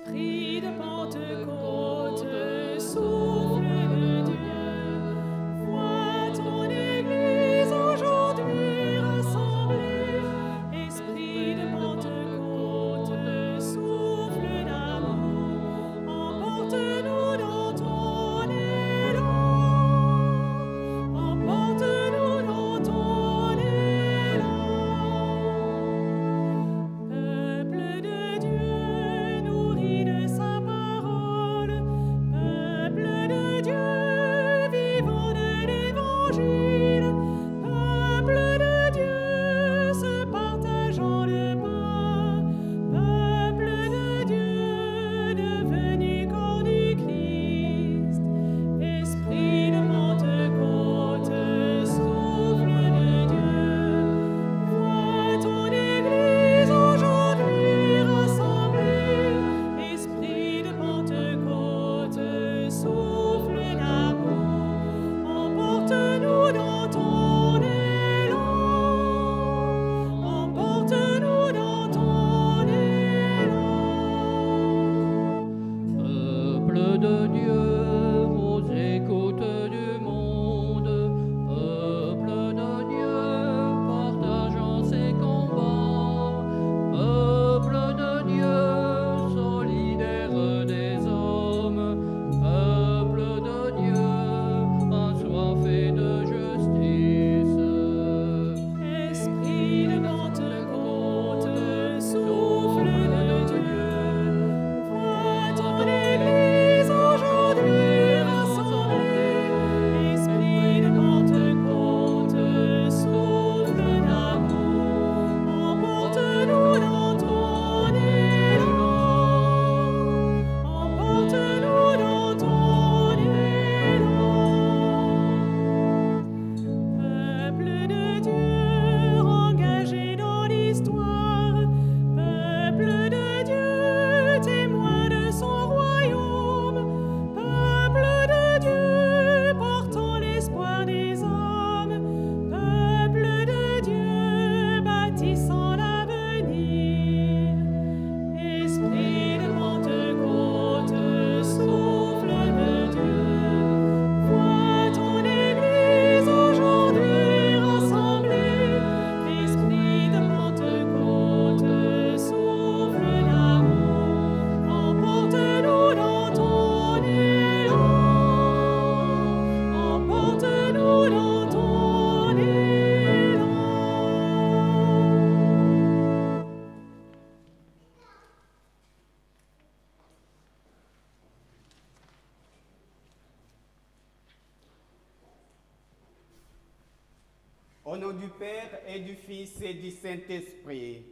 Esprit de Pentecôte, souffle de Dieu, vois ton Église aujourd'hui rassemblée. Esprit de Pentecôte, souffle d'amour, emporte-nous dans ton élan. Emporte-nous dans ton élan. Peuple de Dieu, nourri de sa parole, peuple de Dieu, vivant de l'Évangile, peuple de Dieu, se partageant le pain, peuple de Dieu, devenu corps du Christ. Esprit de Pentecôte, souffle de Dieu, vois ton Église aujourd'hui rassemblée. Esprit de Pentecôte, souffle d'amour, emporte-nous dans ton élan. Emporte-nous dans ton élan. Peuple de Dieu, aux écoutes du monde, peuple de Dieu, partageant ses combats, peuple de Dieu, solidaire des hommes, peuple de Dieu, assoiffé de justice. Esprit de Pentecôte, souffle de Dieu, vois ton Église aujourd'hui rassemblée. Esprit de Pentecôte, souffle d'amour, emporte-nous dans ton élan. Emporte-nous dans ton élan. Peuple de Dieu, engagé dans l'histoire, peuple de Dieu, témoin de son royaume, peuple de Dieu, portant l'espoir des hommes, peuple de Dieu, bâtissant l'avenir. Esprit de Pentecôte, souffle de Dieu, vois ton Église aujourd'hui rassemblée. Esprit de Pentecôte, souffle d'amour, emporte-nous dans ton élan. Emporte-nous dans ton élan. Au nom du Père et du Fils et du Saint-Esprit.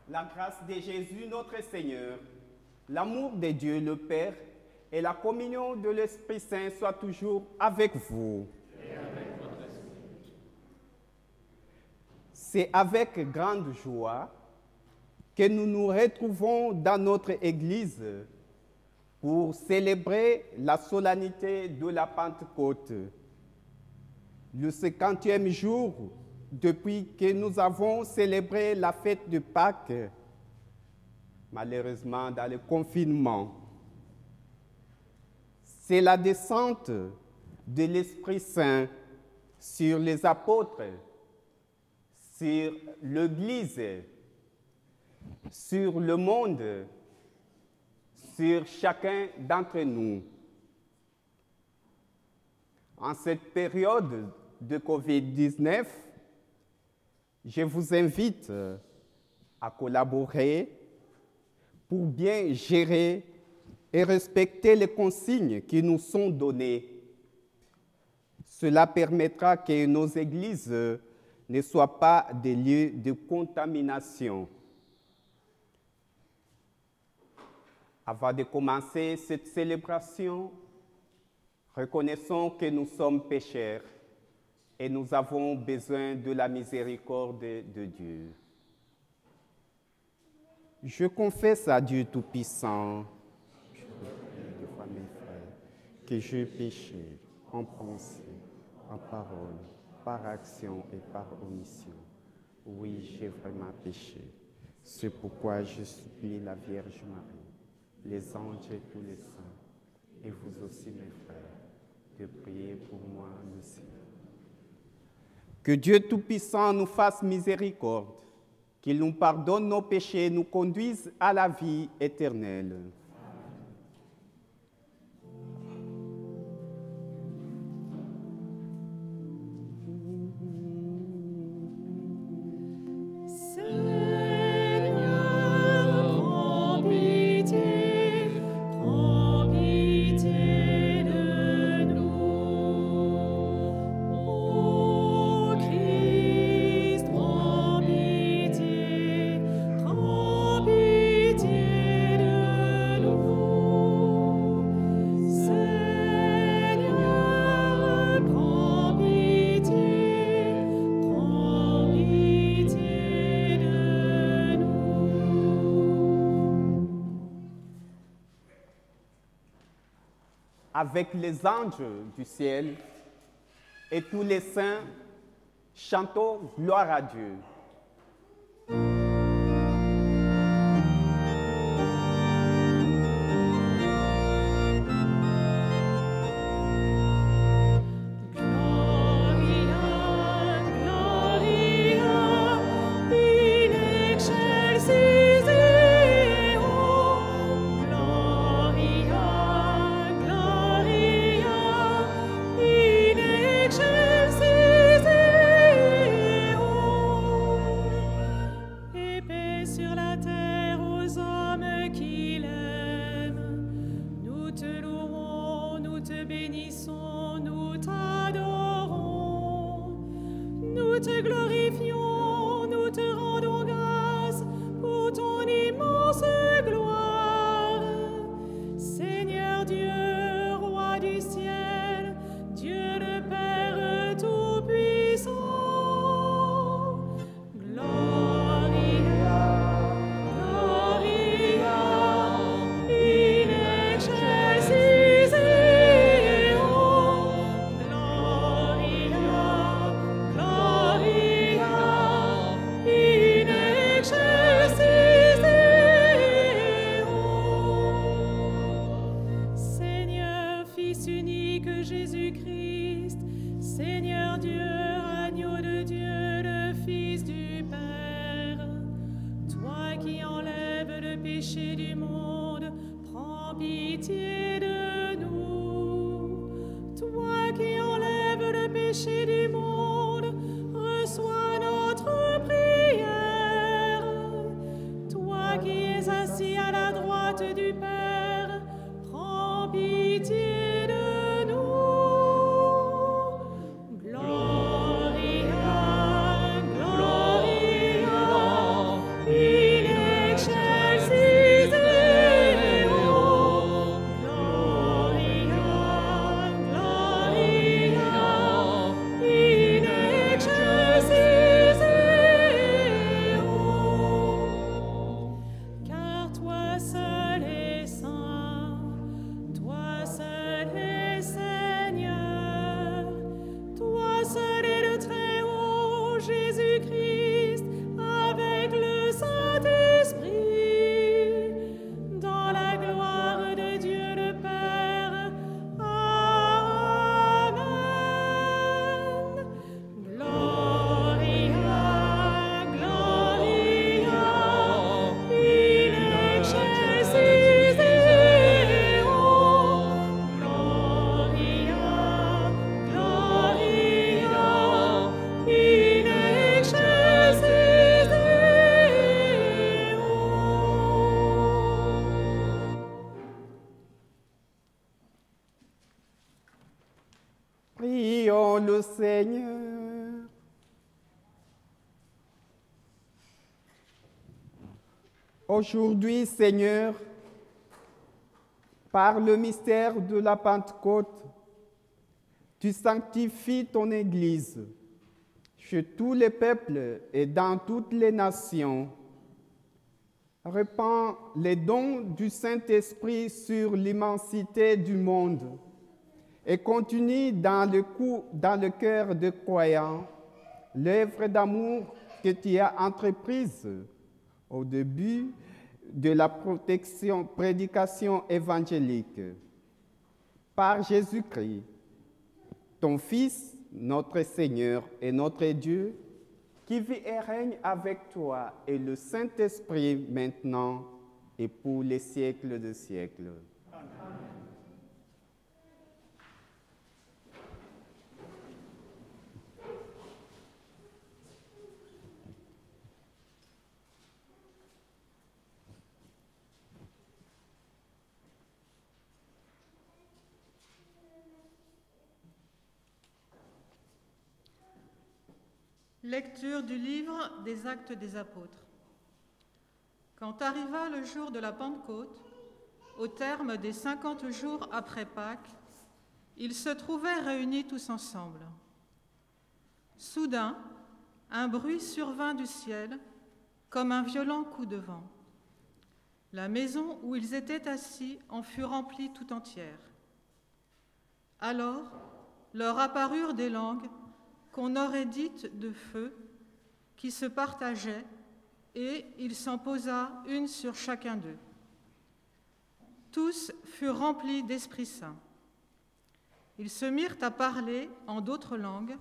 La grâce de Jésus notre Seigneur, l'amour de Dieu le Père et la communion de l'Esprit Saint soient toujours avec vous. C'est avec grande joie que nous nous retrouvons dans notre Église pour célébrer la solennité de la Pentecôte, le 50e jour depuis que nous avons célébré la fête de Pâques, malheureusement dans le confinement. C'est la descente de l'Esprit Saint sur les apôtres, sur l'Église, sur le monde, sur chacun d'entre nous. En cette période de COVID-19, je vous invite à collaborer pour bien gérer et respecter les consignes qui nous sont données. Cela permettra que nos églises ne soient pas des lieux de contamination. Avant de commencer cette célébration, reconnaissons que nous sommes pécheurs et nous avons besoin de la miséricorde de Dieu. Je confesse à Dieu Tout-Puissant que j'ai péché en pensée, en parole, par action et par omission. Oui, j'ai vraiment péché. C'est pourquoi je supplie la Vierge Marie, les anges et tous les saints, et vous aussi mes frères, de prier pour moi le Seigneur. Que Dieu Tout-Puissant nous fasse miséricorde, qu'il nous pardonne nos péchés et nous conduise à la vie éternelle. Avec les anges du ciel et tous les saints, chantons gloire à Dieu. Prions le Seigneur. Aujourd'hui, Seigneur, par le mystère de la Pentecôte, tu sanctifies ton Église chez tous les peuples et dans toutes les nations. Répands les dons du Saint-Esprit sur l'immensité du monde et continue dans le cœur des croyants l'œuvre d'amour que tu as entreprise au début de la prédication évangélique. Par Jésus-Christ, ton Fils, notre Seigneur et notre Dieu, qui vit et règne avec toi et le Saint-Esprit maintenant et pour les siècles des siècles. Lecture du livre des Actes des Apôtres. Quand arriva le jour de la Pentecôte, au terme des 50 jours après Pâques, ils se trouvaient réunis tous ensemble. Soudain, un bruit survint du ciel, comme un violent coup de vent. La maison où ils étaient assis en fut remplie tout entière. Alors, leur apparurent des langues qu'on aurait dites de feu, qui se partageaient, et il s'en posa une sur chacun d'eux. Tous furent remplis d'Esprit Saint. Ils se mirent à parler en d'autres langues,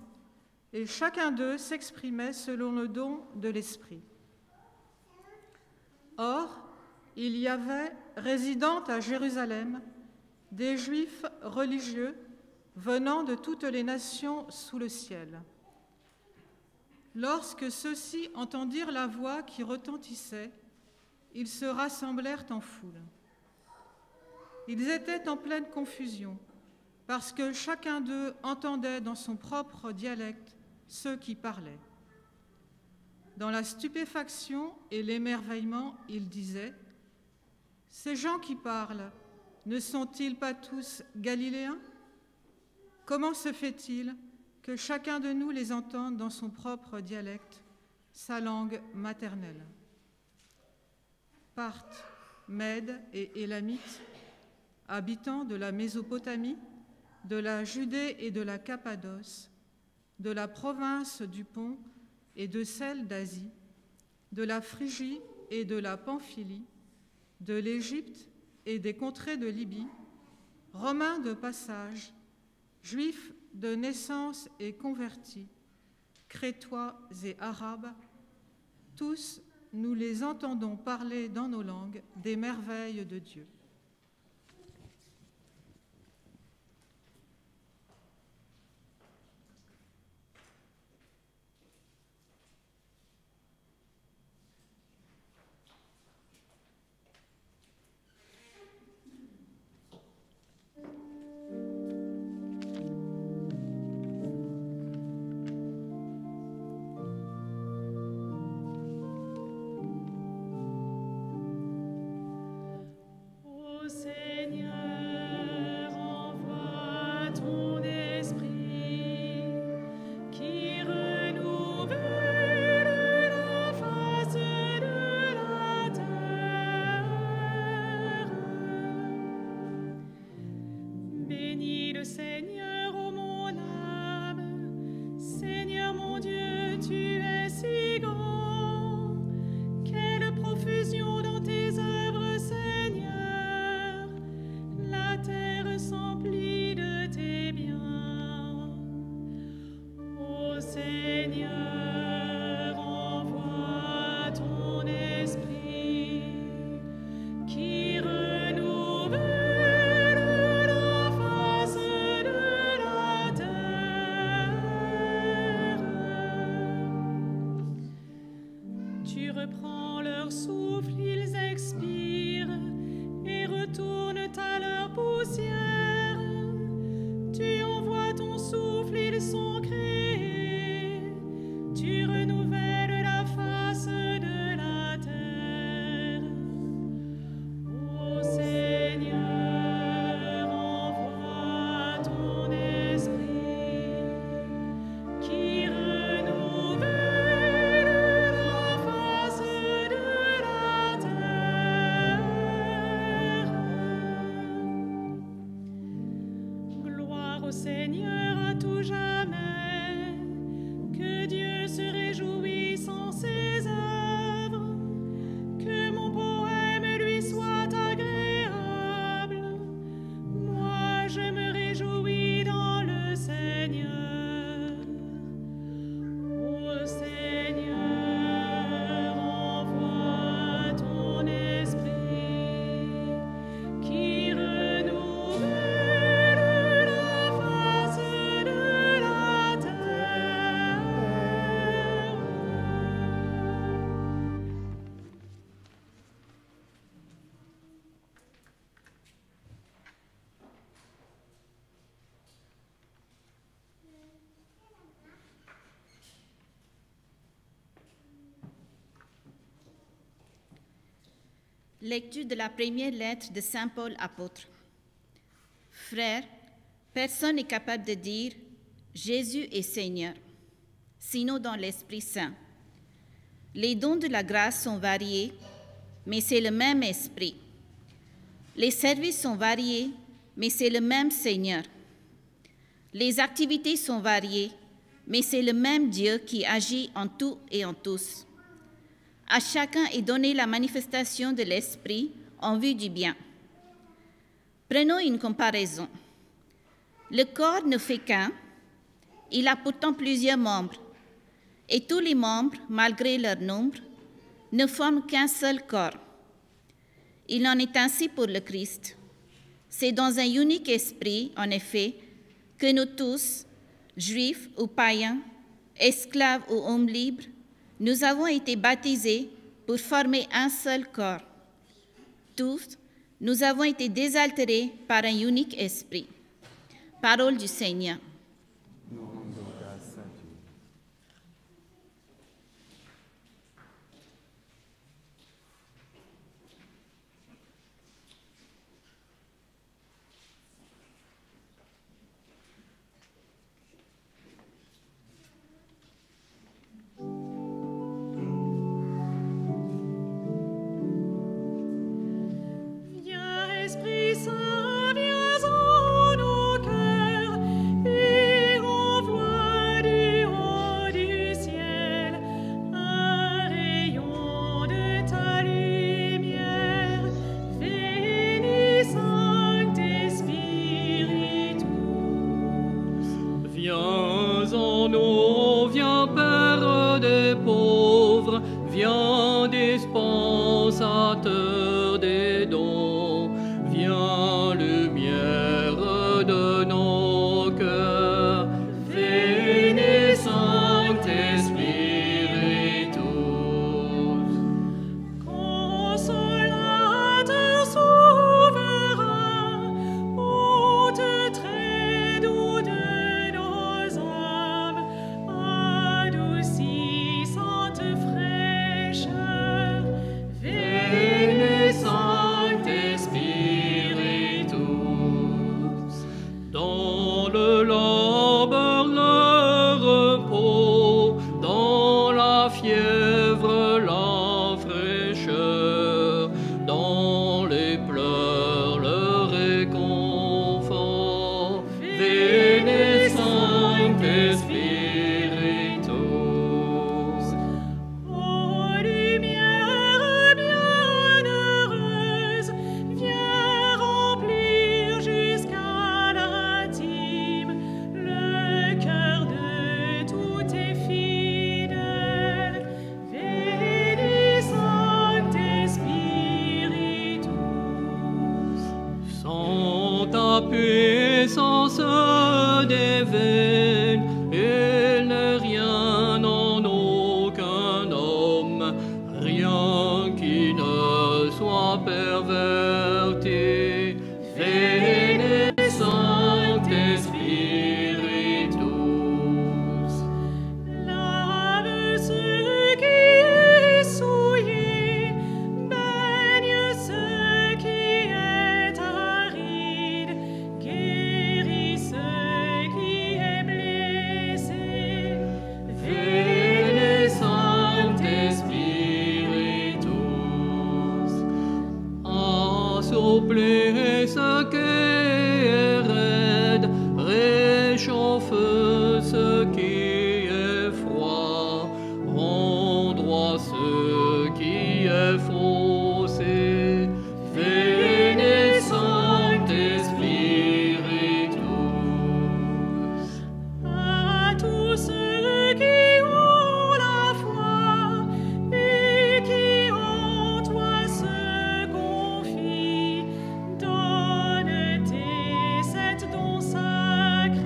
et chacun d'eux s'exprimait selon le don de l'Esprit. Or, il y avait, résidant à Jérusalem, des Juifs religieux venant de toutes les nations sous le ciel. Lorsque ceux-ci entendirent la voix qui retentissait, ils se rassemblèrent en foule. Ils étaient en pleine confusion, parce que chacun d'eux entendait dans son propre dialecte ceux qui parlaient. Dans la stupéfaction et l'émerveillement, ils disaient : « Ces gens qui parlent, ne sont-ils pas tous galiléens ? Comment se fait-il que chacun de nous les entende dans son propre dialecte, sa langue maternelle ? Parthes, Mèdes et Élamites, habitants de la Mésopotamie, de la Judée et de la Cappadoce, de la province du Pont et de celle d'Asie, de la Phrygie et de la Pamphylie, de l'Égypte et des contrées de Libye, Romains de passage, Juifs de naissance et convertis, Crétois et Arabes, tous nous les entendons parler dans nos langues des merveilles de Dieu. Lecture de la première lettre de Saint Paul apôtre. Frères, personne n'est capable de dire « Jésus est Seigneur », sinon dans l'Esprit Saint. Les dons de la grâce sont variés, mais c'est le même Esprit. Les services sont variés, mais c'est le même Seigneur. Les activités sont variées, mais c'est le même Dieu qui agit en tout et en tous. À chacun est donnée la manifestation de l'Esprit en vue du bien. Prenons une comparaison. Le corps ne fait qu'un, il a pourtant plusieurs membres, et tous les membres, malgré leur nombre, ne forment qu'un seul corps. Il en est ainsi pour le Christ. C'est dans un unique esprit, en effet, que nous tous, juifs ou païens, esclaves ou hommes libres, nous avons été baptisés pour former un seul corps. Tous, nous avons été désaltérés par un unique esprit. Parole du Seigneur. Esprit Saint, viens en nos cœurs et envoie du haut du ciel un rayon de ta lumière. Venez, Saint-Esprit, Viens en nous, viens Père des pauvres, viens dispensateur des dons, viens lumière de nos cœurs. Venez Saint-Esprit tous. Consolateur souverain, hôte très doux de nos âmes, adoucissante fraîcheur, Venez Saint-Esprit tous. Dans le labeur, le repos, dans la fièvre, la fraîcheur, dans les pleurs, le réconfort. Venez Saint-Esprit tous. ô lumière bienheureuse, viens remplir jusqu'à l'intime le cœur de tous tes fidèles. Venez Saint-Esprit tous. Sans ta puissance divine, il n'est rien en aucun homme, rien qui ne soit perverti. Venez Saint-Esprit tous. Lave ce qui est souillé, baigne ce qui est aride, guéris ce qui est blessé. Venez Saint-Esprit tous. Assouplis ce qui est raide, réchauffe ce qui est froid, rends droit ce qui est faussé. Venez Saint-Esprit tous. À tous ceux qui ont la foi et qui en toi se confient, donne tes sept dons sacrés.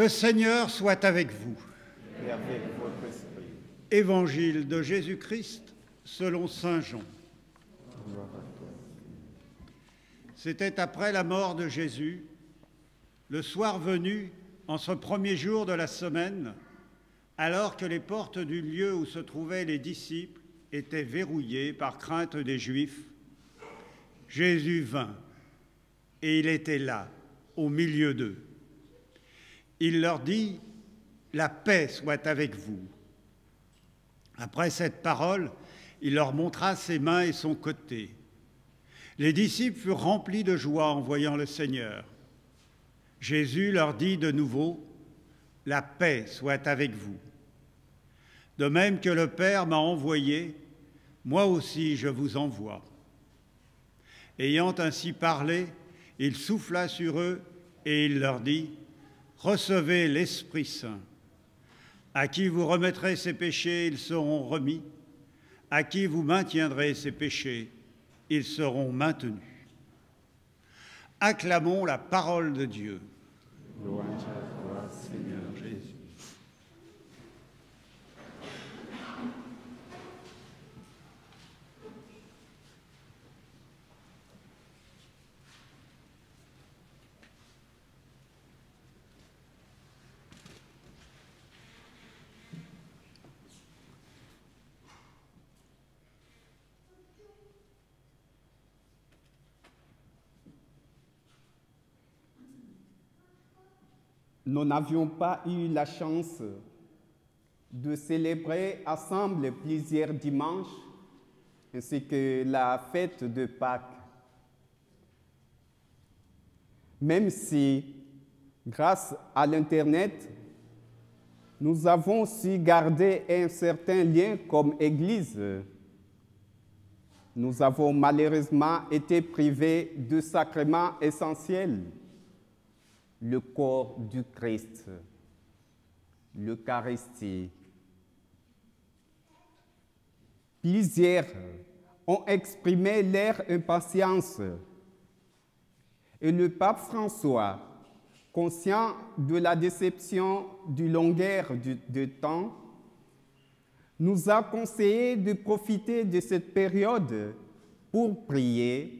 Le Seigneur soit avec vous. Et avec votre esprit. Évangile de Jésus-Christ selon saint Jean. Gloire à toi. C'était après la mort de Jésus, le soir venu, en ce premier jour de la semaine, alors que les portes du lieu où se trouvaient les disciples étaient verrouillées par crainte des Juifs, Jésus vint, et il était là, au milieu d'eux. Il leur dit « La paix soit avec vous ». Après cette parole, il leur montra ses mains et son côté. Les disciples furent remplis de joie en voyant le Seigneur. Jésus leur dit de nouveau « La paix soit avec vous ». De même que le Père m'a envoyé, moi aussi je vous envoie. Ayant ainsi parlé, il souffla sur eux et il leur dit « Recevez l'Esprit Saint. À qui vous remettrez ses péchés, ils seront remis. À qui vous maintiendrez ses péchés, ils seront maintenus. » Acclamons la parole de Dieu. Louange à toi, Seigneur Jésus. Nous n'avions pas eu la chance de célébrer ensemble plusieurs dimanches, ainsi que la fête de Pâques. Même si, grâce à l'Internet, nous avons su garder un certain lien comme Église, nous avons malheureusement été privés de sacrements essentiels. Le corps du Christ, l'Eucharistie. Plusieurs ont exprimé leur impatience et le pape François, conscient de la déception du longueur de temps, nous a conseillé de profiter de cette période pour prier,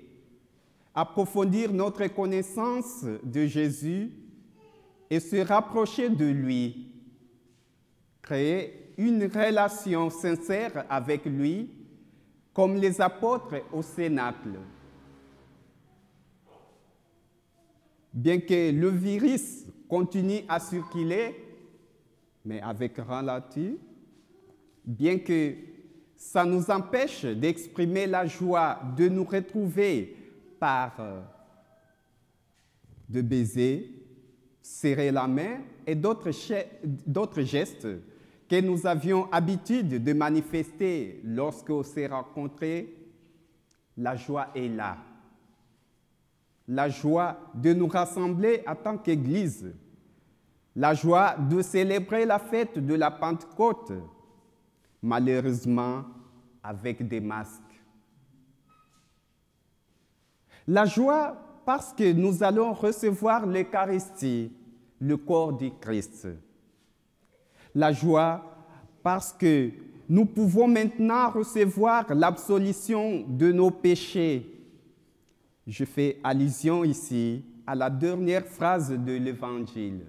approfondir notre connaissance de Jésus et se rapprocher de lui, créer une relation sincère avec lui, comme les apôtres au Cénacle. Bien que le virus continue à circuler, mais avec relatif, bien que ça nous empêche d'exprimer la joie de nous retrouver par de baiser, serrer la main et d'autres gestes que nous avions habitude de manifester lorsqu'on s'est rencontrés, la joie est là. La joie de nous rassembler en tant qu'Église, la joie de célébrer la fête de la Pentecôte, malheureusement avec des masques. La joie parce que nous allons recevoir l'Eucharistie, le corps du Christ. La joie parce que nous pouvons maintenant recevoir l'absolution de nos péchés. Je fais allusion ici à la dernière phrase de l'Évangile.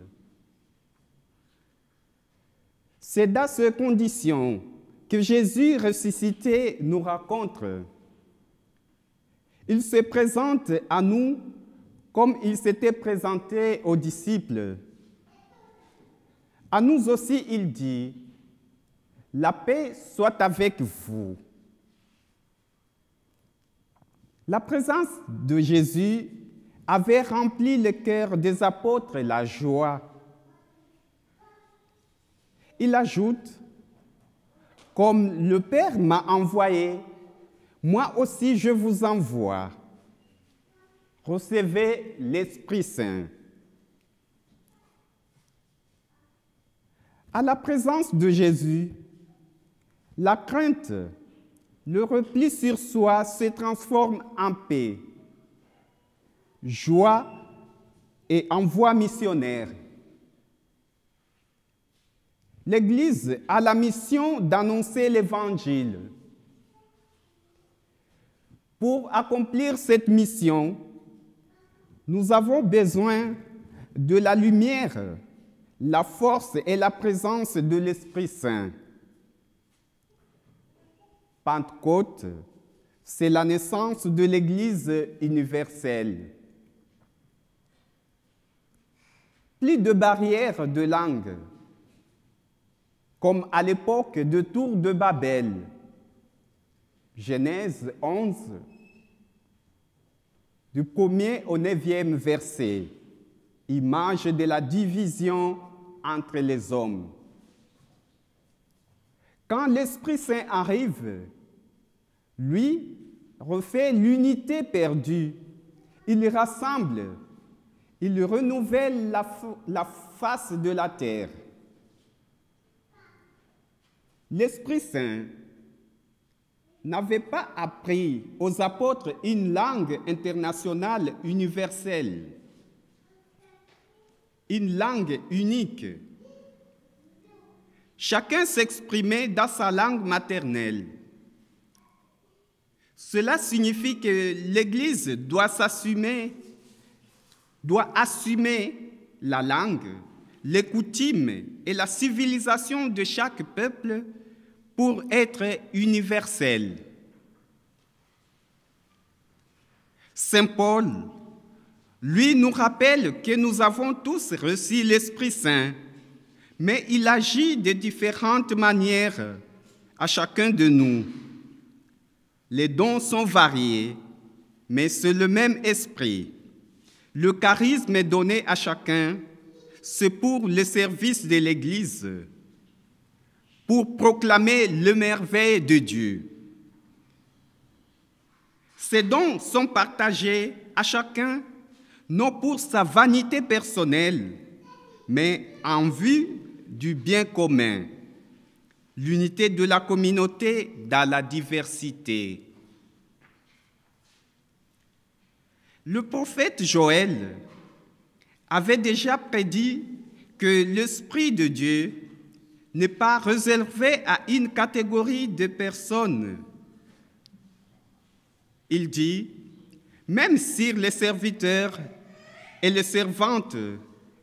C'est dans ces conditions que Jésus ressuscité nous rencontre. Il se présente à nous comme il s'était présenté aux disciples. À nous aussi, il dit, « La paix soit avec vous ». La présence de Jésus avait rempli le cœur des apôtres la joie. Il ajoute, « Comme le Père m'a envoyé, moi aussi je vous envoie. Recevez l'Esprit Saint. » À la présence de Jésus, la crainte, le repli sur soi se transforme en paix, joie et envoi missionnaire. l'Église a la mission d'annoncer l'Évangile. Pour accomplir cette mission, nous avons besoin de la lumière, la force et la présence de l'Esprit Saint. Pentecôte, c'est la naissance de l'Église universelle. Plus de barrières de langue, comme à l'époque de Tour de Babel. Genèse 11, du 1er au 9e verset, image de la division entre les hommes. Quand l'Esprit Saint arrive, lui refait l'unité perdue. Il rassemble, il renouvelle la face de la terre. L'Esprit Saint n'avait pas appris aux apôtres une langue internationale universelle, une langue unique. Chacun s'exprimait dans sa langue maternelle. Cela signifie que l'Église doit assumer la langue, les coutumes et la civilisation de chaque peuple pour être universelle. Saint Paul, lui, nous rappelle que nous avons tous reçu l'Esprit Saint, mais il agit de différentes manières à chacun de nous. Les dons sont variés, mais c'est le même esprit. Le charisme est donné à chacun, c'est pour le service de l'Église, pour proclamer le merveille de Dieu. Ces dons sont partagés à chacun, non pour sa vanité personnelle, mais en vue du bien commun, l'unité de la communauté dans la diversité. Le prophète Joël avait déjà prédit que l'Esprit de Dieu n'est pas réservé à une catégorie de personnes. Il dit, même sur les serviteurs et les servantes,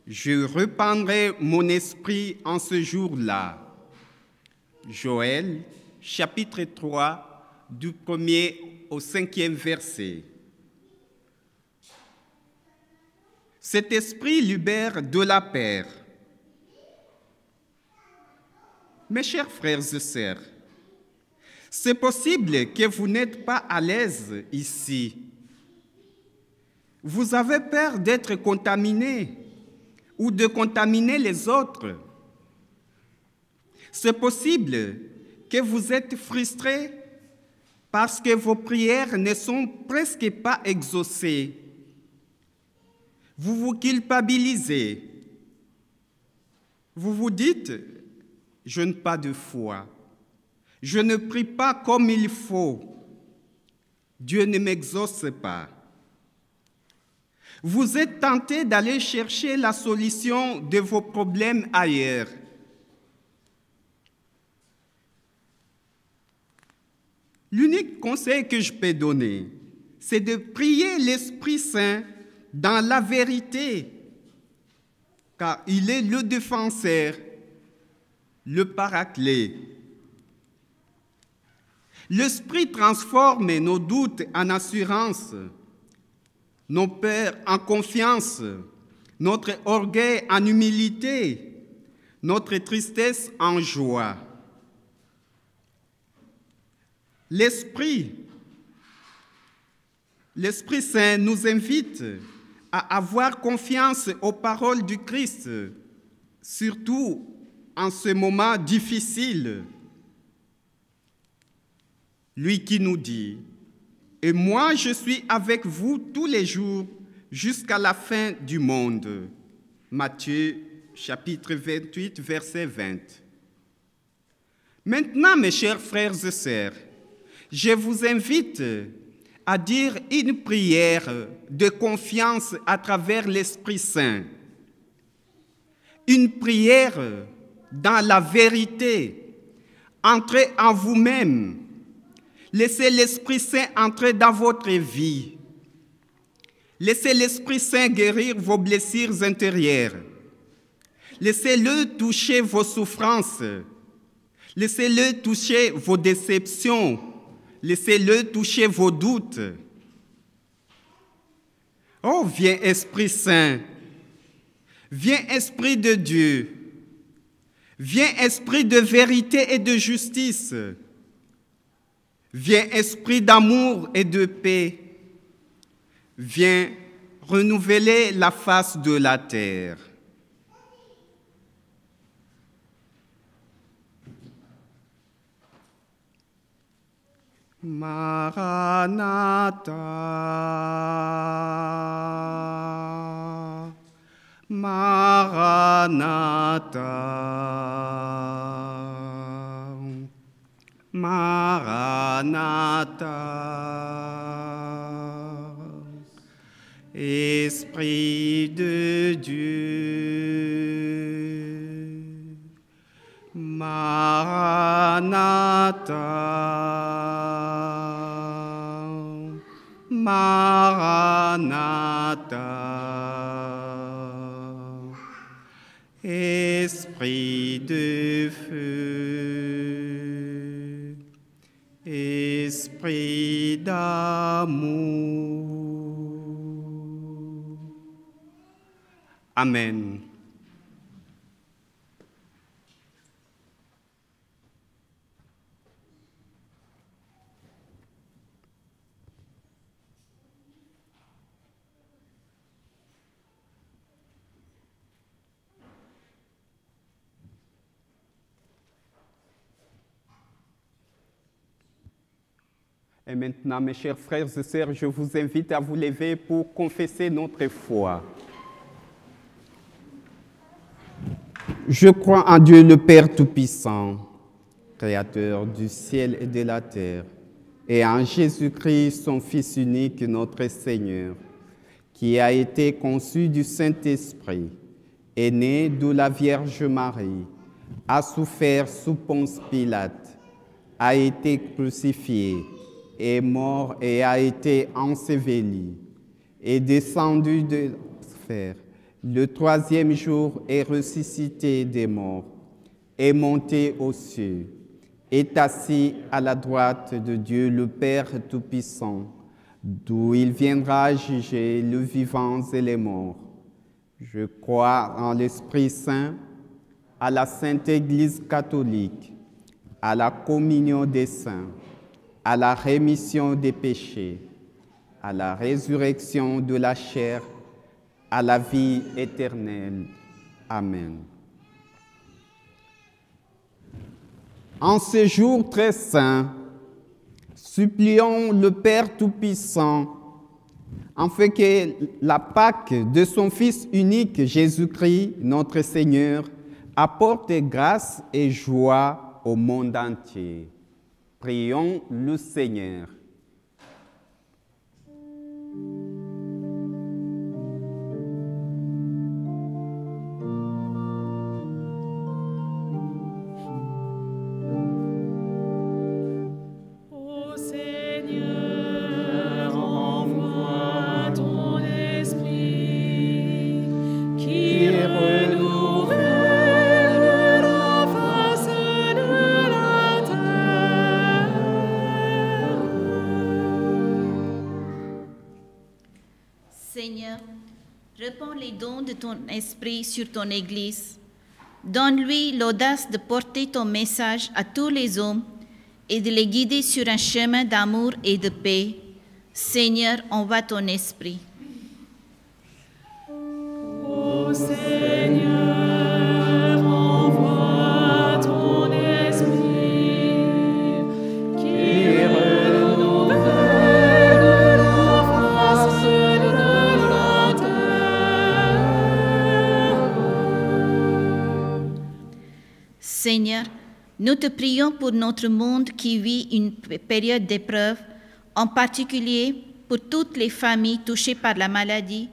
je répandrai mon esprit en ce jour-là. Joël, chapitre 3, du 1er au 5e verset. Cet esprit libère de la peur. Mes chers frères et sœurs, c'est possible que vous n'êtes pas à l'aise ici. Vous avez peur d'être contaminé ou de contaminer les autres. C'est possible que vous êtes frustré parce que vos prières ne sont presque pas exaucées. Vous vous culpabilisez. Vous vous dites, je n'ai pas de foi. Je ne prie pas comme il faut. Dieu ne m'exauce pas. Vous êtes tenté d'aller chercher la solution de vos problèmes ailleurs. L'unique conseil que je peux donner, c'est de prier l'Esprit Saint dans la vérité, car il est le défenseur, le paraclet. L'Esprit transforme nos doutes en assurance, nos peurs en confiance, notre orgueil en humilité, notre tristesse en joie. L'Esprit Saint nous invite à avoir confiance aux paroles du Christ, surtout en ce moment difficile. Lui qui nous dit, « Et moi je suis avec vous tous les jours jusqu'à la fin du monde. » Matthieu chapitre 28, verset 20. Maintenant, mes chers frères et sœurs, je vous invite à dire une prière de confiance à travers l'Esprit Saint. Une prière dans la vérité. Entrez en vous-même. Laissez l'Esprit Saint entrer dans votre vie. Laissez l'Esprit Saint guérir vos blessures intérieures. Laissez-le toucher vos souffrances. Laissez-le toucher vos déceptions. Laissez-le toucher vos doutes. Oh, viens Esprit Saint. Viens Esprit de Dieu. Viens Esprit de vérité et de justice. Viens Esprit d'amour et de paix. Viens renouveler la face de la terre. Maranatha, Maranatha, Maranatha, Esprit de Dieu, Maranatha, Maranatha, Esprit de feu, Esprit d'amour. Amen. Et maintenant, mes chers frères et sœurs, je vous invite à vous lever pour confesser notre foi. Je crois en Dieu le Père Tout-Puissant, Créateur du ciel et de la terre, et en Jésus-Christ, son Fils unique, notre Seigneur, qui a été conçu du Saint-Esprit, est né de la Vierge Marie, a souffert sous Ponce Pilate, a été crucifié, est mort et a été enseveli, est descendu de l'enfer. Le troisième jour est ressuscité des morts, est monté aux cieux, est assis à la droite de Dieu le Père Tout-Puissant, d'où il viendra juger les vivants et les morts. Je crois en l'Esprit Saint, à la Sainte Église catholique, à la communion des saints, à la rémission des péchés, à la résurrection de la chair, à la vie éternelle. Amen. En ce jour très saint, supplions le Père Tout-Puissant, afin que la Pâque de son Fils unique Jésus-Christ, notre Seigneur, apporte grâce et joie au monde entier. Prions le Seigneur. Ô Seigneur, envoie ton esprit qui renouvelle la face de la terre. Seigneur, répands les dons de ton esprit sur ton Église. Donne-lui l'audace de porter ton message à tous les hommes et de les guider sur un chemin d'amour et de paix. Seigneur, envoie ton esprit. Ô Seigneur, envoie ton esprit qui renouvelle la face de la terre. Seigneur, nous te prions pour notre monde qui vit une période d'épreuve, en particulier pour toutes les familles touchées par la maladie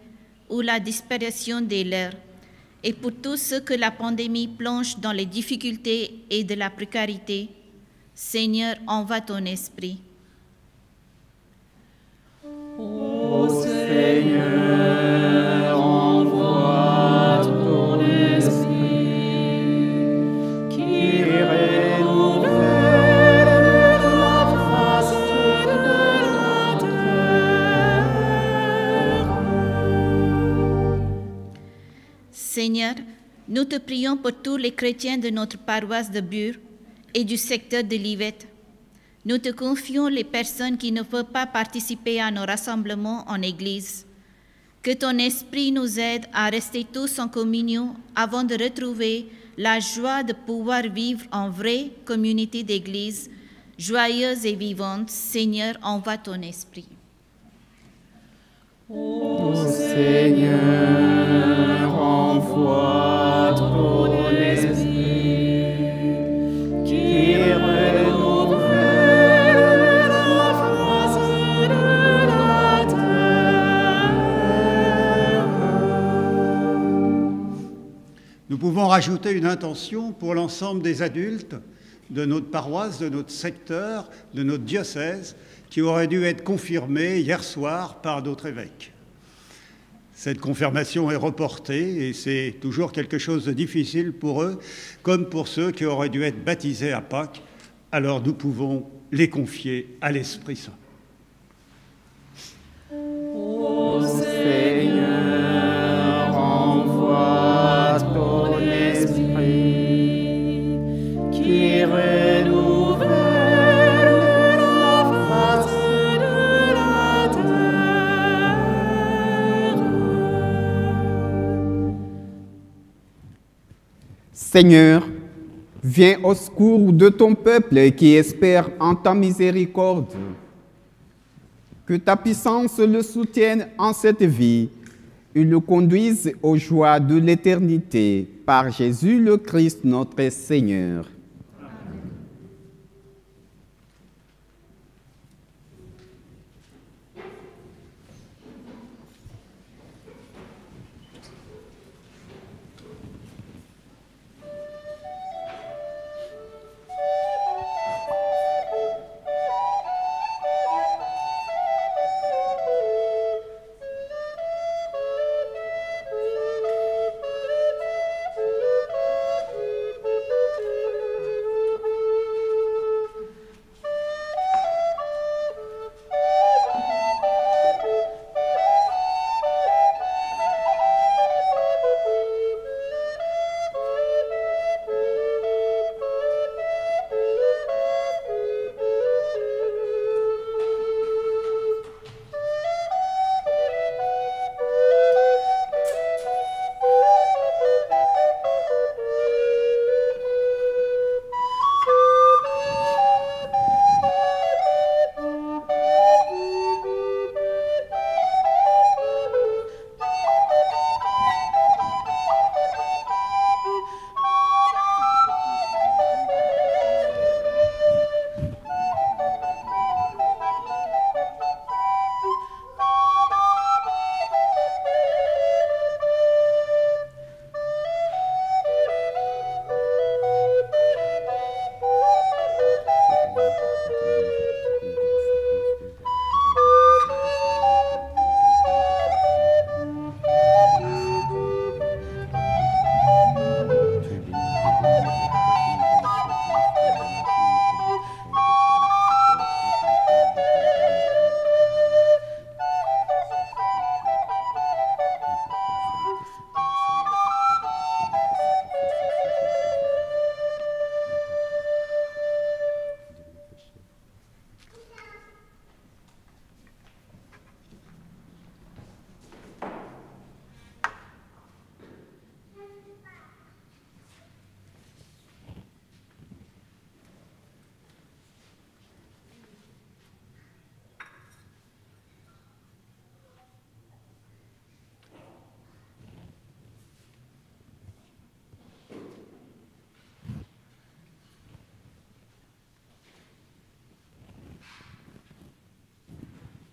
ou la disparition des leurs, et pour tous ceux que la pandémie plonge dans les difficultés et de la précarité, Seigneur, envoie ton esprit. Ô Seigneur, envoie ton esprit qui renouvelle la face de la terre. Seigneur, nous te prions pour tous les chrétiens de notre paroisse de Bure et du secteur de Livette. Nous te confions les personnes qui ne peuvent pas participer à nos rassemblements en Église. Que ton esprit nous aide à rester tous en communion avant de retrouver la joie de pouvoir vivre en vraie communauté d'Église, joyeuse et vivante. Seigneur, envoie ton esprit. Ô Seigneur, envoie ton esprit qui renouvelle la face de la terre. Nous pouvons rajouter une intention pour l'ensemble des adultes de notre paroisse, de notre secteur, de notre diocèse, qui auraient dû être confirmés hier soir par d'autres évêques. Cette confirmation est reportée et c'est toujours quelque chose de difficile pour eux, comme pour ceux qui auraient dû être baptisés à Pâques. Alors nous pouvons les confier à l'Esprit Saint. Ô Seigneur, envoie ton esprit qui renouvelle la face de la terre. Seigneur, viens au secours de ton peuple qui espère en ta miséricorde. Que ta puissance le soutienne en cette vie et le conduise aux joies de l'éternité par Jésus le Christ notre Seigneur.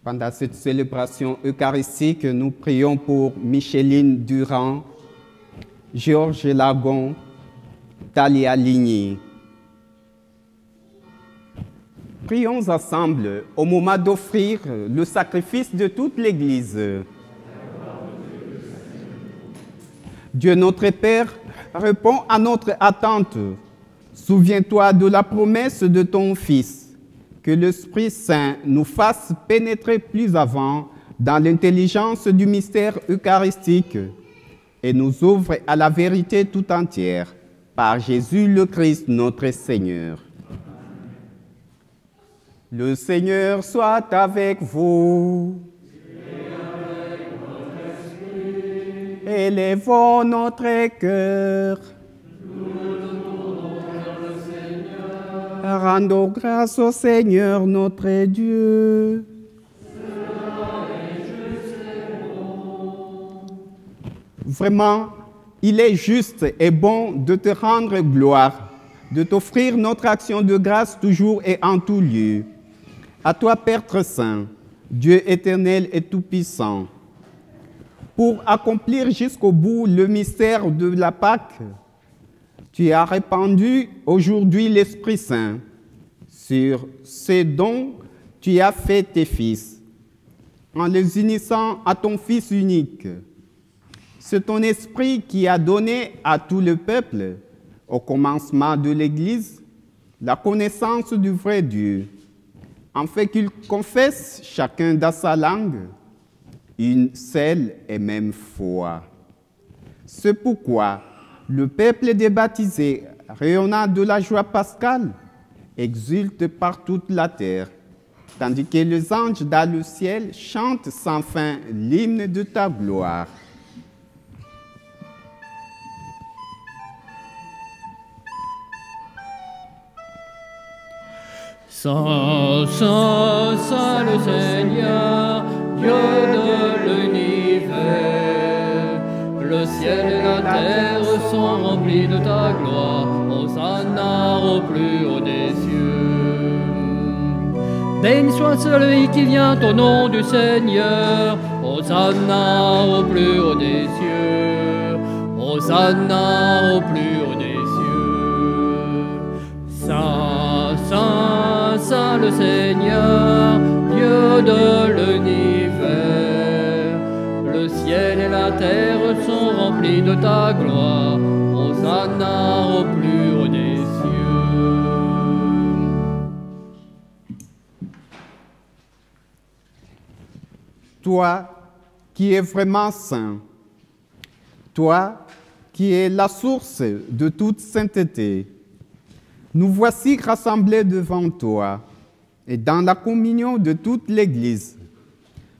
Pendant cette célébration eucharistique, nous prions pour Micheline Durand, Georges Lagon, Talia Ligny. Prions ensemble au moment d'offrir le sacrifice de toute l'Église. Dieu notre Père, réponds à notre attente. Souviens-toi de la promesse de ton Fils, que l'Esprit Saint nous fasse pénétrer plus avant dans l'intelligence du mystère eucharistique et nous ouvre à la vérité tout entière, par Jésus le Christ notre Seigneur. Le Seigneur soit avec vous. Élevons notre cœur. Rendons grâce au Seigneur notre Dieu. Vraiment, il est juste et bon de te rendre gloire, de t'offrir notre action de grâce toujours et en tout lieu. À toi, Père très saint, Dieu éternel et tout-puissant, pour accomplir jusqu'au bout le mystère de la Pâque, tu as répandu aujourd'hui l'Esprit Saint. Sur ces dons, tu as fait tes fils, en les unissant à ton Fils unique. C'est ton Esprit qui a donné à tout le peuple, au commencement de l'Église, la connaissance du vrai Dieu, afin qu'ils confessent chacun dans sa langue une seule et même foi. C'est pourquoi le peuple des baptisés, rayonnant de la joie pascale, exulte par toute la terre, tandis que les anges dans le ciel chantent sans fin l'hymne de ta gloire. Saint, Saint, Saint le Seigneur, Dieu de l'univers, le ciel et la terre sont remplis de ta gloire, Hosanna au plus haut des cieux. Béni soit celui qui vient au nom du Seigneur, Hosanna au plus haut des cieux, Hosanna au plus haut des cieux. Saint, Saint, Saint le Seigneur, Dieu de l'univers, le ciel et la terre sont remplis de ta gloire, Hosanna au plus haut des cieux. Toi qui es vraiment saint, toi qui es la source de toute sainteté, nous voici rassemblés devant toi et dans la communion de toute l'Église.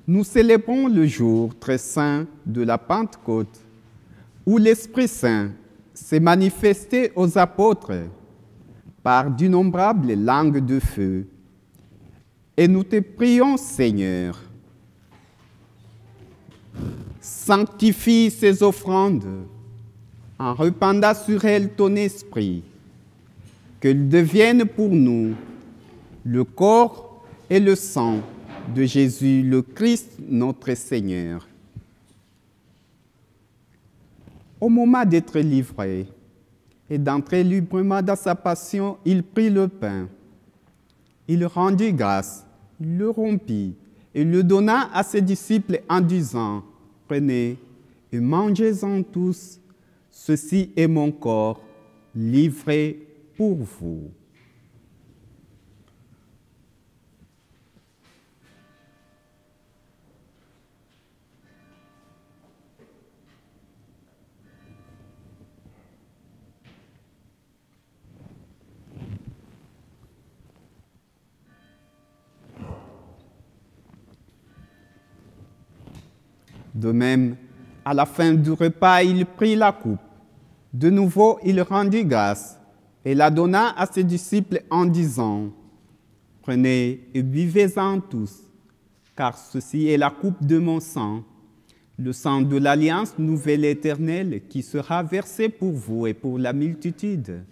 Nous célébrons le jour très saint de la Pentecôte, où l'Esprit Saint s'est manifesté aux apôtres par d'innombrables langues de feu. Et nous te prions, Seigneur, sanctifie ces offrandes en répandant sur elles ton esprit, qu'elles deviennent pour nous le corps et le sang de Jésus le Christ, notre Seigneur. Au moment d'être livré et d'entrer librement dans sa passion, il prit le pain. Il rendit grâce, il le rompit et le donna à ses disciples en disant, « Prenez et mangez-en tous, ceci est mon corps livré pour vous. » De même, à la fin du repas, il prit la coupe. De nouveau, il rendit grâce et la donna à ses disciples en disant, « Prenez et buvez-en tous, car ceci est la coupe de mon sang, le sang de l'alliance nouvelle éternelle qui sera versé pour vous et pour la multitude,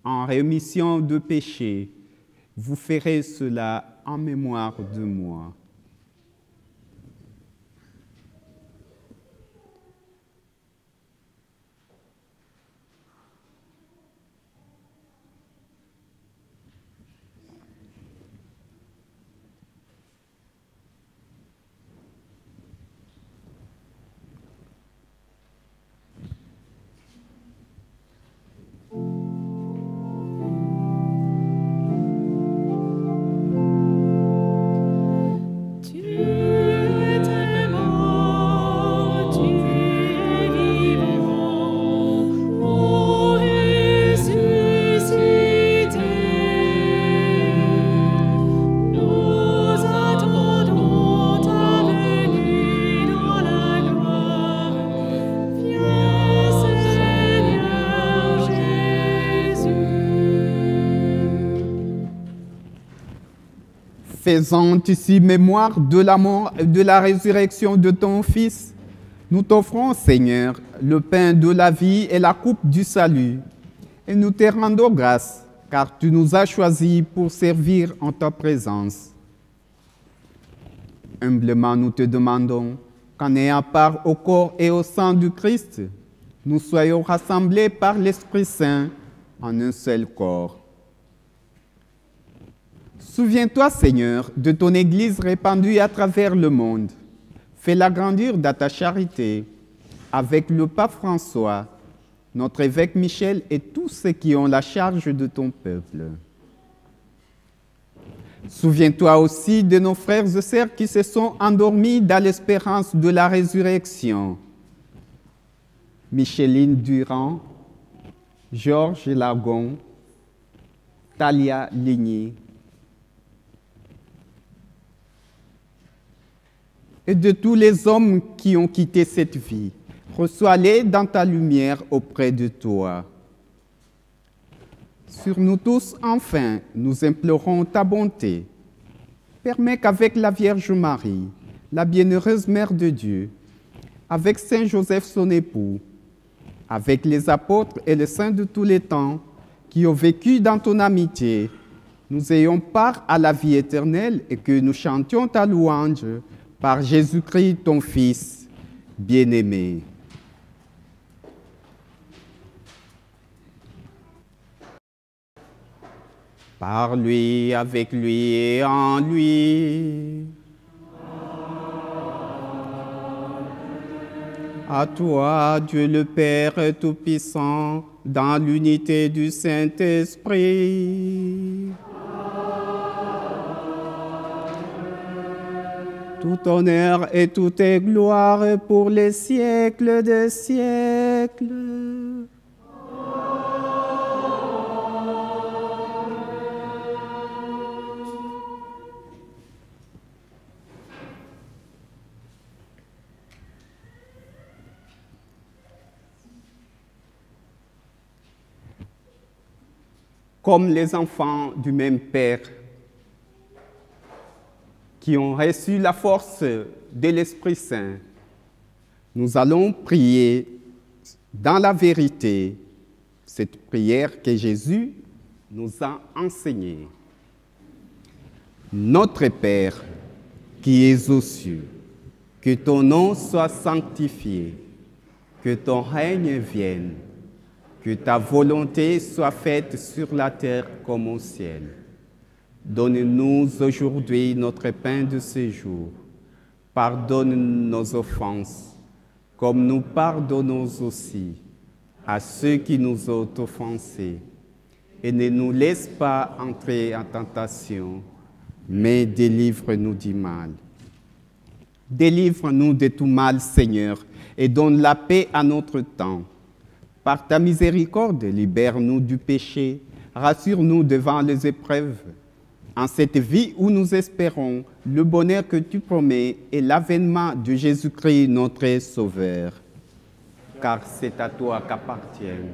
en rémission de péchés. Vous ferez cela en mémoire de moi. » Faisant ici mémoire de la mort et de la résurrection de ton Fils, nous t'offrons, Seigneur, le pain de la vie et la coupe du salut. Et nous te rendons grâce, car tu nous as choisis pour servir en ta présence. Humblement, nous te demandons qu'en ayant part au corps et au sang du Christ, nous soyons rassemblés par l'Esprit Saint en un seul corps. Souviens-toi, Seigneur, de ton Église répandue à travers le monde. Fais-la grandir dans ta charité avec le pape François, notre évêque Michel et tous ceux qui ont la charge de ton peuple. Souviens-toi aussi de nos frères et sœurs qui se sont endormis dans l'espérance de la résurrection. Micheline Durand, Georges Lagon, Talia Ligny. Et de tous les hommes qui ont quitté cette vie, reçois-les dans ta lumière auprès de toi. Sur nous tous, enfin, nous implorons ta bonté. Permets qu'avec la Vierge Marie, la bienheureuse Mère de Dieu, avec Saint Joseph son époux, avec les apôtres et les saints de tous les temps qui ont vécu dans ton amitié, nous ayons part à la vie éternelle et que nous chantions ta louange par Jésus-Christ, ton Fils, bien-aimé. Par lui, avec lui et en lui. À toi, Dieu le Père Tout-Puissant, dans l'unité du Saint-Esprit. Tout honneur et toute gloire pour les siècles des siècles. Comme les enfants du même Père, qui ont reçu la force de l'Esprit Saint, nous allons prier dans la vérité cette prière que Jésus nous a enseignée. Notre Père, qui es aux cieux, que ton nom soit sanctifié, que ton règne vienne, que ta volonté soit faite sur la terre comme au ciel. Donne-nous aujourd'hui notre pain de ce jour. Pardonne nos offenses, comme nous pardonnons aussi à ceux qui nous ont offensés. Et ne nous laisse pas entrer en tentation, mais délivre-nous du mal. Délivre-nous de tout mal, Seigneur, et donne la paix à notre temps. Par ta miséricorde, libère-nous du péché, rassure-nous devant les épreuves. En cette vie où nous espérons le bonheur que tu promets et l'avènement de Jésus-Christ, notre Sauveur. Car c'est à toi qu'appartiennent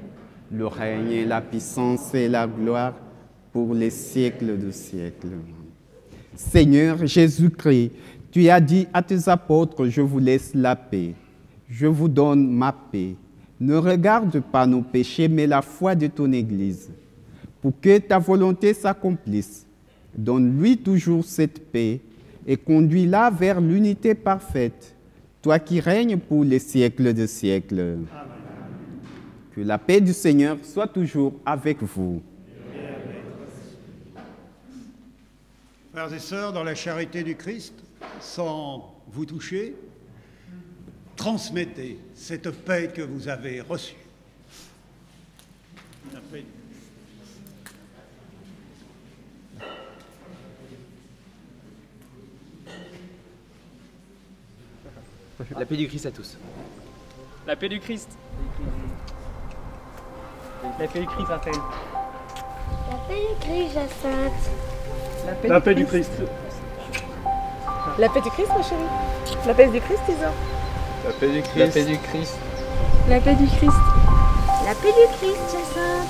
le règne, la puissance et la gloire pour les siècles de siècles. Seigneur Jésus-Christ, tu as dit à tes apôtres, je vous laisse la paix, je vous donne ma paix. Ne regarde pas nos péchés, mais la foi de ton Église. Pour que ta volonté s'accomplisse, donne-lui toujours cette paix et conduis-la vers l'unité parfaite, toi qui règnes pour les siècles des siècles. Amen. Que la paix du Seigneur soit toujours avec vous. Frères et sœurs, dans la charité du Christ, sans vous toucher, transmettez cette paix que vous avez reçue. La paix. La paix du Christ à tous. La paix du Christ. La paix du Christ, Raphaël. La paix du Christ, Jacinthe. La paix du Christ. La paix du Christ, ma chérie. La paix du Christ, Isa. La paix du Christ. La paix du Christ. La paix du Christ. La paix du Christ, Jacinthe.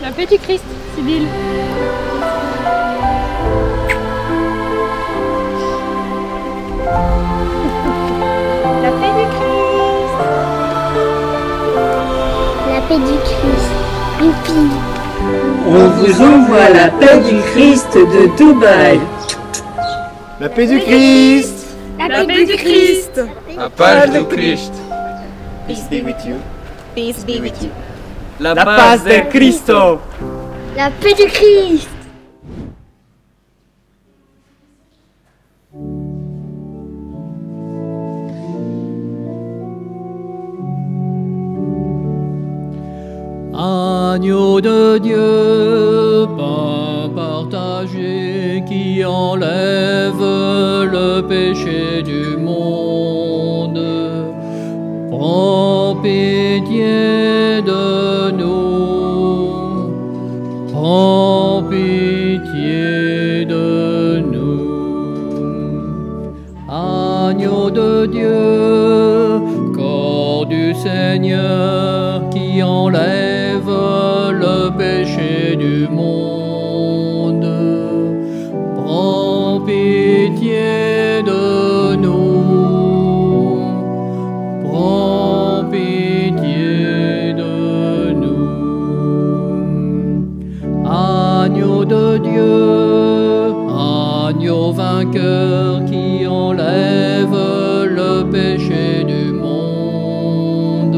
La paix du Christ, Sibylle. La paix du Christ. La paix du Christ. Youpi. On vous envoie la paix du Christ de Dubaï. La paix du Christ. La paix du Christ. La paz du Christ. Peace be with you. Peace be with you. La paz de Cristo. La paix du Christ. Agneau de Dieu, pain partagé qui enlève le péché du monde, prends pitié de nous, prends pitié de nous. Agneau de Dieu, corps du Seigneur qui enlève le péché du monde, prends pitié de nous, prends pitié de nous. Agneau de Dieu, agneau vainqueur qui enlève le péché du monde,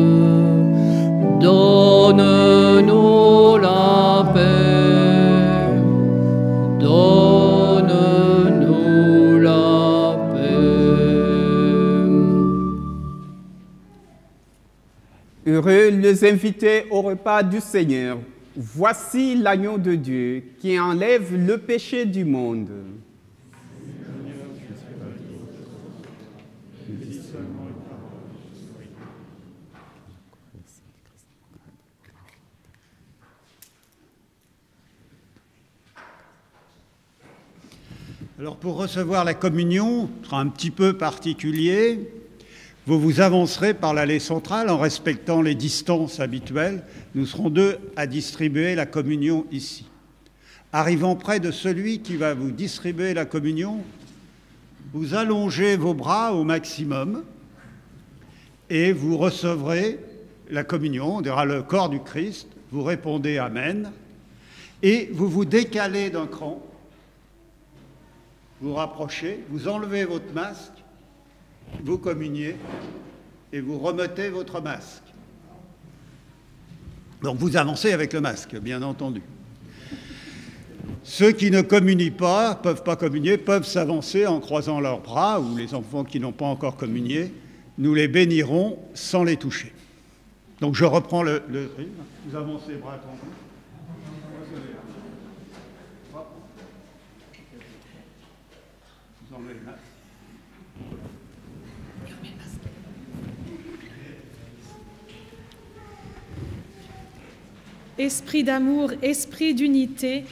donne-nous la paix, donne-nous la paix. Heureux les invités au repas du Seigneur. Voici l'agneau de Dieu qui enlève le péché du monde. Alors pour recevoir la communion, ce sera un petit peu particulier. Vous vous avancerez par l'allée centrale en respectant les distances habituelles. Nous serons 2 à distribuer la communion ici. Arrivant près de celui qui va vous distribuer la communion, vous allongez vos bras au maximum et vous recevrez la communion, on dira le corps du Christ, vous répondez Amen, et vous vous décalez d'un cran, vous rapprochez, vous enlevez votre masque, vous communiez et vous remettez votre masque. Donc vous avancez avec le masque, bien entendu. Ceux qui ne communient pas, peuvent pas communier, peuvent s'avancer en croisant leurs bras, ou les enfants qui n'ont pas encore communié, nous les bénirons sans les toucher. Donc je reprends le rythme. Vous avancez bras tendus. Vous enlevez le masque. Esprit d'amour, esprit d'unité,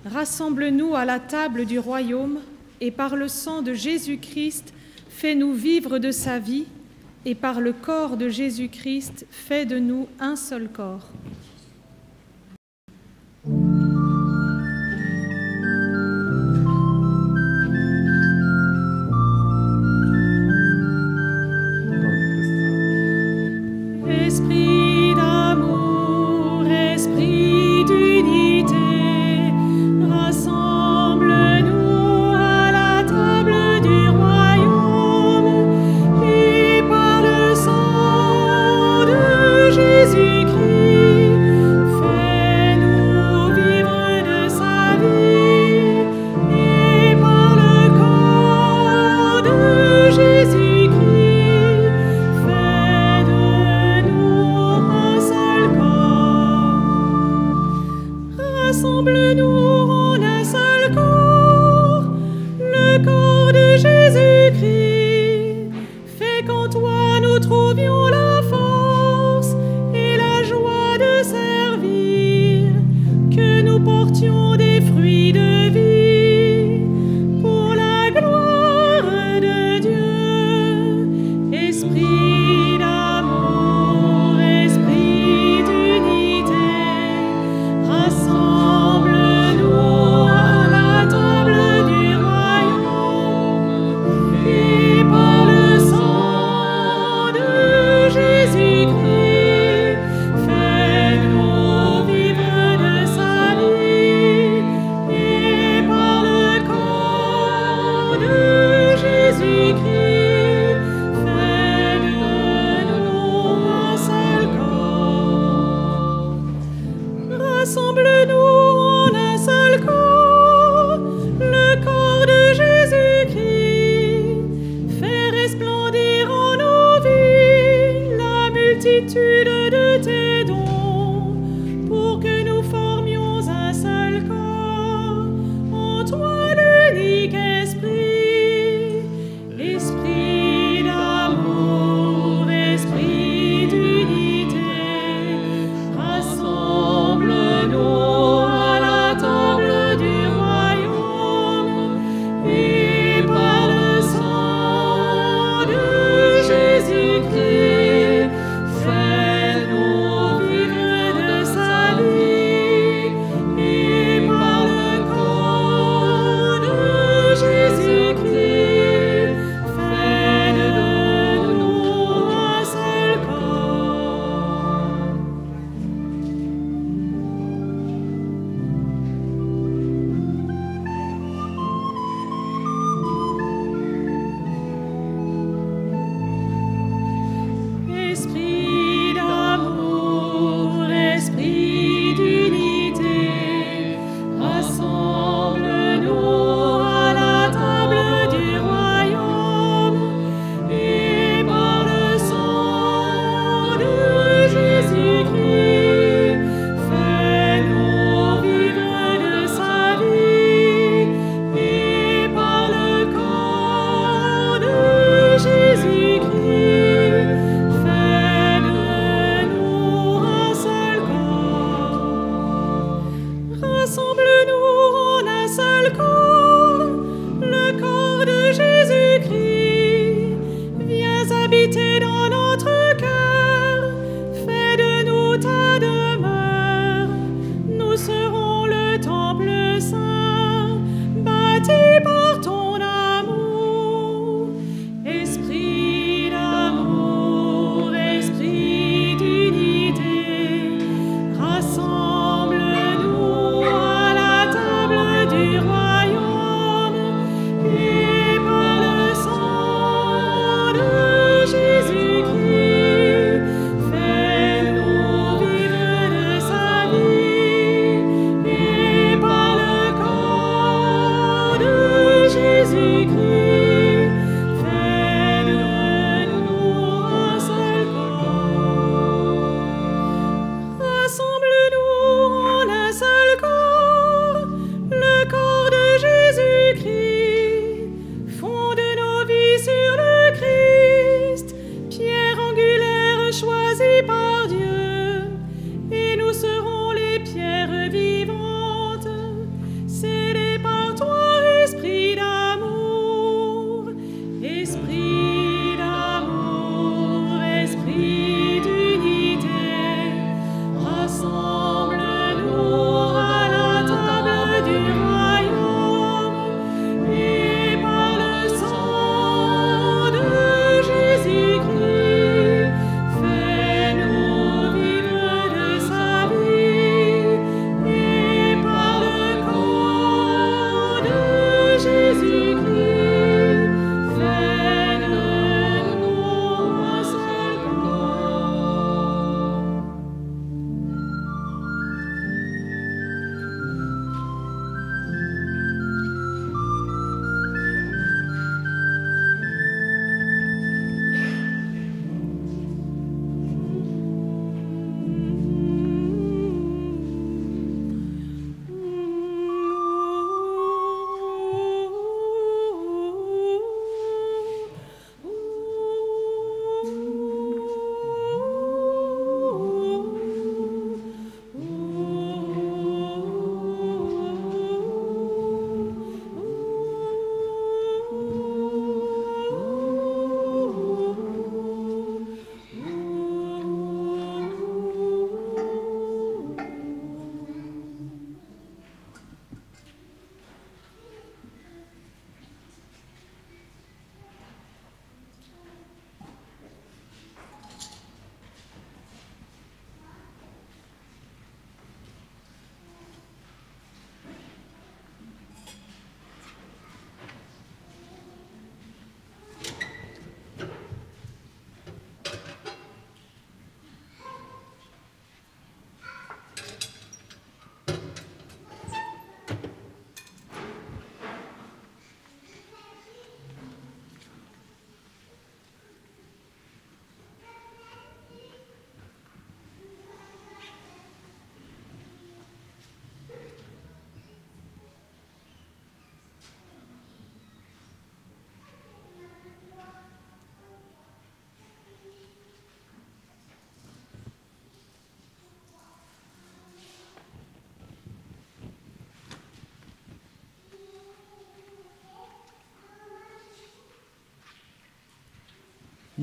rassemble-nous à la table du royaume et par le sang de Jésus-Christ, fais-nous vivre de sa vie et par le corps de Jésus-Christ, fais de nous un seul corps. Esprit d'amour, esprit d'unité, rassemble-nous à la table du royaume et par le sang de Jésus-Christ,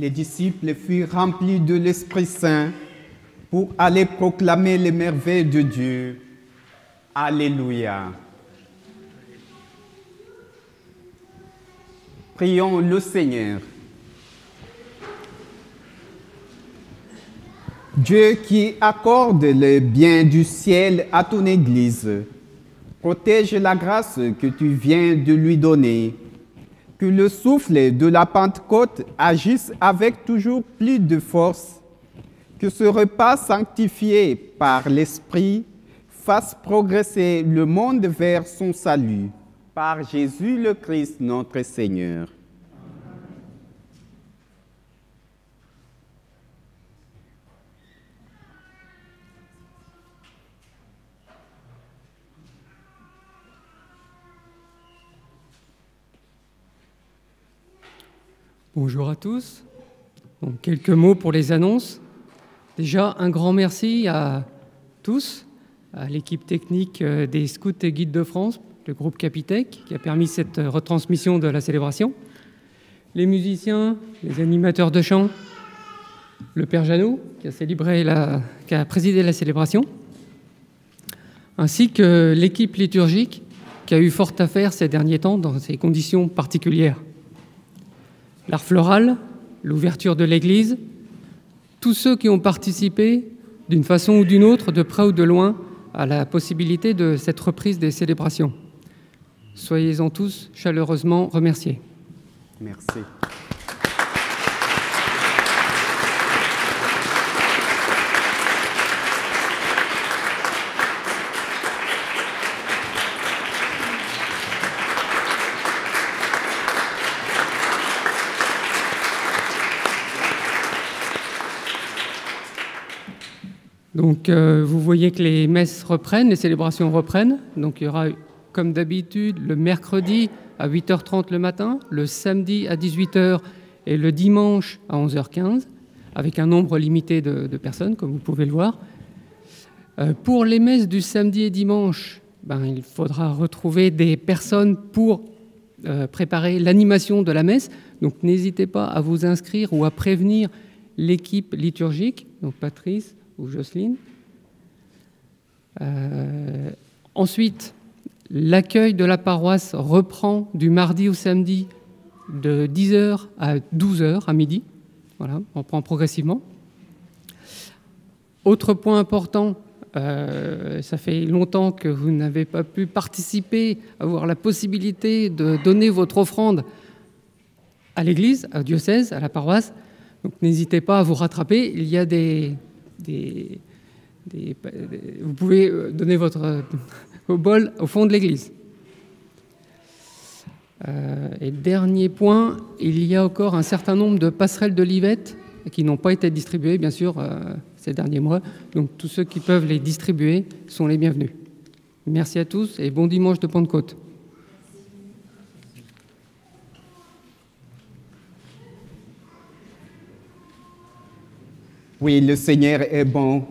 les disciples furent remplis de l'Esprit Saint pour aller proclamer les merveilles de Dieu. Alléluia. Prions le Seigneur. Dieu qui accorde les biens du ciel à ton Église, protège la grâce que tu viens de lui donner. Que le souffle de la Pentecôte agisse avec toujours plus de force. Que ce repas sanctifié par l'Esprit fasse progresser le monde vers son salut. Par Jésus le Christ, notre Seigneur. Bonjour à tous. Donc, quelques mots pour les annonces. Déjà, un grand merci à tous, à l'équipe technique des Scouts et Guides de France, le groupe Capitec, qui a permis cette retransmission de la célébration. Les musiciens, les animateurs de chant, le Père Jeannot, qui a présidé la célébration, ainsi que l'équipe liturgique, qui a eu fort à faire ces derniers temps dans ces conditions particulières. L'art floral, l'ouverture de l'église, tous ceux qui ont participé d'une façon ou d'une autre, de près ou de loin, à la possibilité de cette reprise des célébrations. Soyez-en tous chaleureusement remerciés. Merci. Donc, vous voyez que les messes reprennent, les célébrations reprennent. Donc, il y aura, comme d'habitude, le mercredi à 8h30 le matin, le samedi à 18h et le dimanche à 11h15, avec un nombre limité de personnes, comme vous pouvez le voir. Pour les messes du samedi et dimanche, il faudra retrouver des personnes pour préparer l'animation de la messe. Donc, n'hésitez pas à vous inscrire ou à prévenir l'équipe liturgique, donc Patrice ou Jocelyne. Ensuite, l'accueil de la paroisse reprend du mardi au samedi de 10h à 12h à midi. Voilà, on prend progressivement. Autre point important, ça fait longtemps que vous n'avez pas pu participer, avoir la possibilité de donner votre offrande à l'église, au diocèse, à la paroisse. Donc n'hésitez pas à vous rattraper. Il y a vous pouvez donner votre bol au fond de l'église. Et dernier point, il y a encore un certain nombre de passerelles de Livette qui n'ont pas été distribuées, bien sûr, ces derniers mois. Donc tous ceux qui peuvent les distribuer sont les bienvenus. Merci à tous et bon dimanche de Pentecôte. Oui, le Seigneur est bon.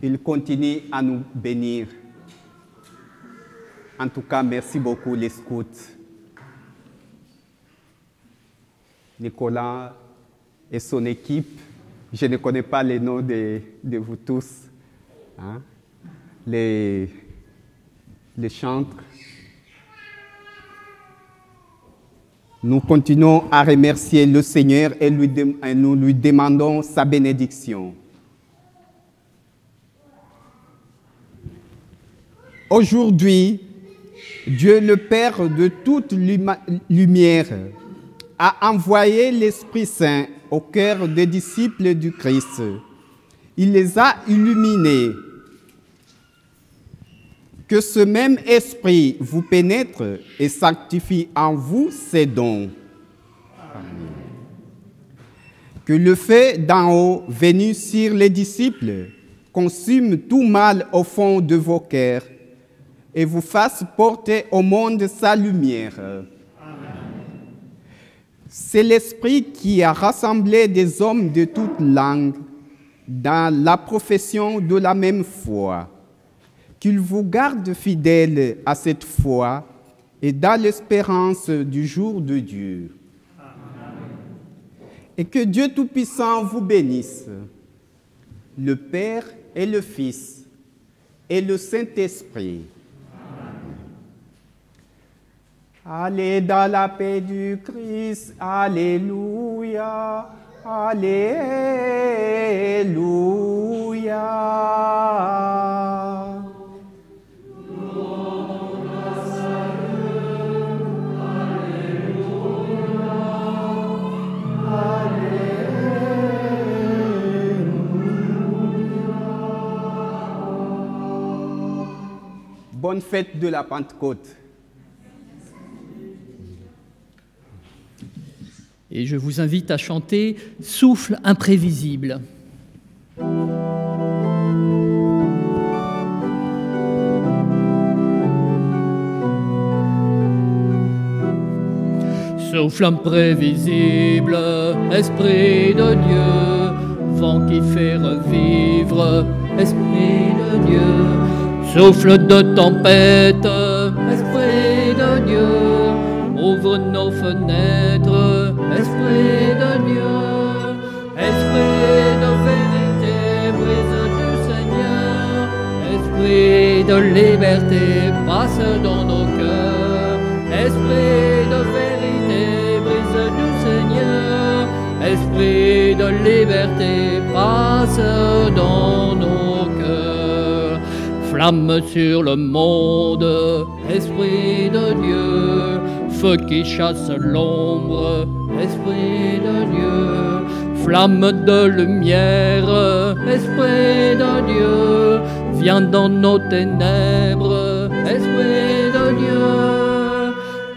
Il continue à nous bénir. En tout cas, merci beaucoup les scouts. Nicolas et son équipe, je ne connais pas les noms de vous tous. Hein? Les chantres. Nous continuons à remercier le Seigneur et nous lui demandons sa bénédiction. Aujourd'hui, Dieu le Père de toute lumière a envoyé l'Esprit Saint au cœur des disciples du Christ. Il les a illuminés. Que ce même Esprit vous pénètre et sanctifie en vous ses dons. Amen. Que le feu d'en haut venu sur les disciples consume tout mal au fond de vos cœurs et vous fasse porter au monde sa lumière. Amen. C'est l'Esprit qui a rassemblé des hommes de toutes langues dans la profession de la même foi. Qu'il vous garde fidèles à cette foi et dans l'espérance du jour de Dieu. Amen. Et que Dieu Tout-Puissant vous bénisse, le Père et le Fils et le Saint-Esprit. Allez dans la paix du Christ, alléluia, alléluia. Bonne fête de la Pentecôte. Et je vous invite à chanter « Souffle imprévisible ». Souffle imprévisible, esprit de Dieu, vent qui fait revivre, esprit de Dieu. Souffle de tempête, esprit de Dieu, ouvre nos fenêtres, esprit de Dieu. Esprit de vérité, brise du Seigneur, esprit de liberté, passe dans nos cœurs. Esprit de vérité, brise du Seigneur, esprit de liberté, passe dans nos cœurs. Flamme sur le monde, esprit de Dieu, feu qui chasse l'ombre, esprit de Dieu. Flamme de lumière, esprit de Dieu, viens dans nos ténèbres, esprit de Dieu.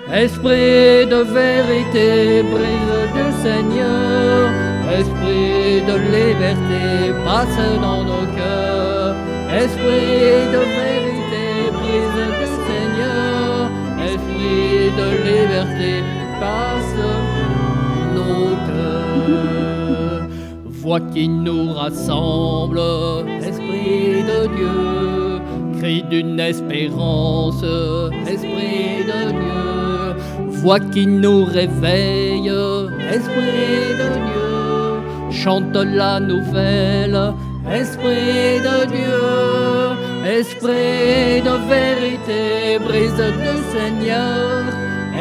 Esprit de vérité, brise du Seigneur, esprit de liberté, passe dans nos cœurs. Esprit de vérité, brise du Seigneur, esprit de liberté, passe nos cœurs. Voix qui nous rassemble, esprit de Dieu, cri d'une espérance, esprit de Dieu. Voix qui nous réveille, esprit de Dieu, chante la nouvelle, esprit de Dieu. Esprit de vérité, brise du Seigneur,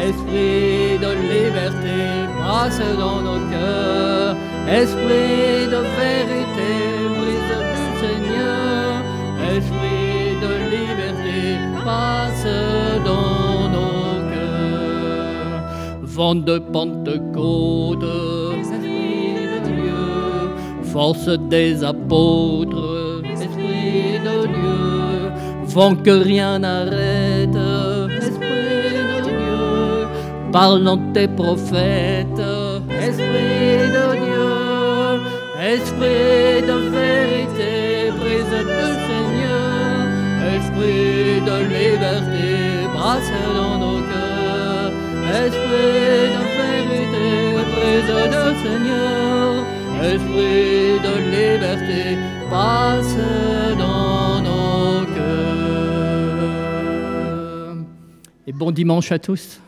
esprit de liberté, passe dans nos cœurs. Esprit de vérité, brise du Seigneur, esprit de liberté, passe dans nos cœurs. Vent de Pentecôte, esprit de Dieu, force des apôtres, esprit de Dieu, vent que rien n'arrête, esprit de Dieu, parlant tes prophètes, esprit de Dieu, esprit de vérité, brise du Seigneur, esprit de liberté, brasse dans nos cœurs. Esprit de vérité, brise du Seigneur, esprit de liberté, passe dans nos cœurs. Et bon dimanche à tous.